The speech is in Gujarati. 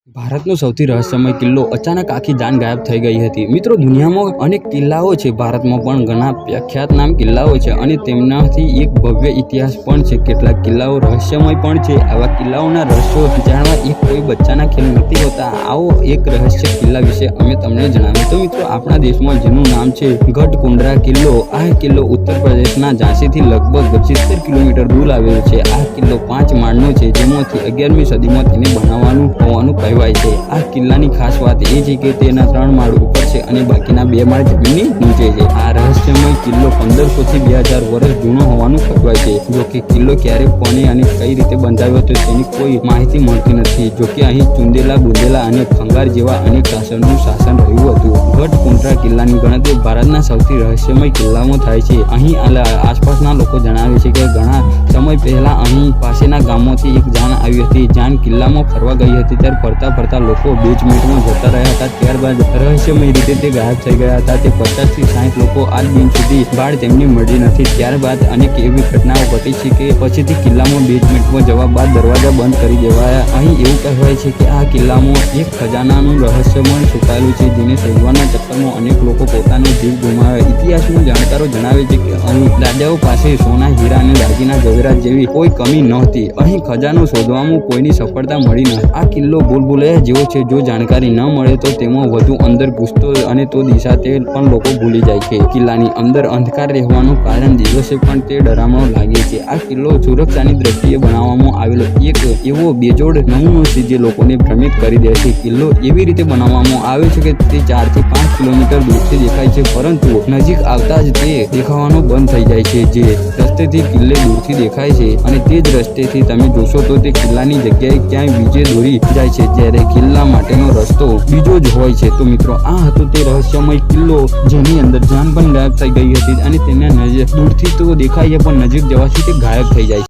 ભારતનો સૌથી રહસ્યમય કિલ્લો અચાનક આખી જાન ગાયબ થઈ ગઈ હતી। મિત્રો, દુનિયામાં અનેક કિલ્લાઓ છે, ભારતમાં પણ ઘણા પ્રખ્યાત નામ કિલ્લાઓ છે અને તેમનાથી એક ભવ્ય ઇતિહાસ પણ છે। કેટલાક કિલ્લાઓ રહસ્યમય પણ છે। આવા કિલ્લાઓના રહસ્યો જાણવા એક કોઈ બચ્ચાના ખેલ નથી હોતા। આવો એક રહસ્ય કિલ્લા વિશે અમે તમને જણાવીએ તો મિત્રો, આપણા દેશમાં જેનું નામ છે ગઢકુંડરા કિલ્લો। આ કિલ્લો ઉત્તર પ્રદેશના ઝાંસીથી લગભગ 70 કિલોમીટર દૂર આવેલો છે। આ કિલ્લો 5 માળનો છે, જેમાંથી 11મી સદીમાં તેને બનાવવાનું હોવાનું કહેવાય છે। આ કિલ્લાની ખાસ વાત એ છે કે તેના 3 માળ ઉપર છે અને બાકીના 2 માળ જમીનની નીચે છે। આ રહસ્યમય કિલ્લો 1500 થી 2000 વર્ષ જૂનો હોવાનું કહેવાય છે। જો કે કિલ્લો ક્યારે, કોને અને કઈ રીતે બંધાવ્યો હતો તેની કોઈ માહિતી મળતી નથી। જો કે અહીં ચુંદેલા, બુંદેલા અને ખંગાર જેવા અનેક શાસનનું શાસન રહ્યું હતું। ગઢકુંડરા કિલ્લાની ગણતરી ભારતના સૌથી રહસ્યમય કિલ્લામાં થાય છે। અહીં આસપાસના લોકો જણાવે છે કે ઘણા સમય પહેલા અહીં પાસેના ગામોથી એક જાન આવી હતી। જાન કિલ્લામાં ફરવા ગઈ હતી, ત્યારે ફરતા લોકો 2 મિનિટમાં જતા રહ્યા હતા। ત્યારબાદ રહસ્યમય રીતે તે ગાયબ થઈ ગયા હતા। તે 50 થી 60 લોકો આજ દિન સુધી બાળ તેમની મળી નથી। ત્યારબાદ અનેક એવી ઘટનાઓ ઘટી છે કે પછીથી કિલ્લામાં 2 મિનિટમાં જવા બાદ દરવાજા બંધ કરી દેવાયા। અહીં એવું કહેવાય છે કે આ કિલ્લામાં એક ખજાનાનું રહસ્યમય છુપાયેલું છે, જેને શોધવાના ચક્કરમાં અનેક લોકો પોતાનો જીવ ગુમાવ્યા। ઇતિહાસના જાણકારો જણાવે છે કે અહીં રાજાઓ પાસે સોના, હીરા અને દાગીના જવેરાત જેવી કોઈ કમી નહોતી। અહીં ખજાનો શોધવામાં કોઈની સફળતા મળી નથી। આ કિલ્લો ભૂલભુલૈયા જેવો છે। જો જાણકારી ન મળે તો તેમાં વધુ અંદર ઘૂસતો અને તો દિશા તે પણ લોકો ભૂલી જાય છે। કિલ્લાની અંદર અંધકાર રહેવાનું કારણ દિવસે પણ તે ડરામણો લાગે છે। આ કિલ્લો સુરક્ષાની દ્રષ્ટિએ બનાવવામાં આવેલો એક એવો બેજોડ નમૂનો છે જે લોકોને ભ્રમિત કરી દે છે। કિલ્લો એવી રીતે બનાવવામાં આવે છે કે તે 4 થી 5 કિલોમીટર દૂરથી દેખાય છે, પરંતુ નજીક આવતા જ તે દેખાવાનું બંધ થઈ જાય છે। જે રસ્તેથી કિલ્લે દૂરથી દેખાય છે અને તે જ રસ્તેથી તમે જોશો તો તે કિલ્લાની જગ્યાએ ક્યાંય બીજે દોરી જાય છે, જ્યારે કિલ્લા માટેનો રસ્તો બીજો જ હોય છે। તો મિત્રો, આ હતો તે રહસ્યમય કિલ્લો જેની અંદર જાન પણ ગાયબ થઈ ગઈ હતી અને તેને દૂરથી તો દેખાય છે, પણ નજીક જવાથી તે ગાયબ થઈ જાય છે।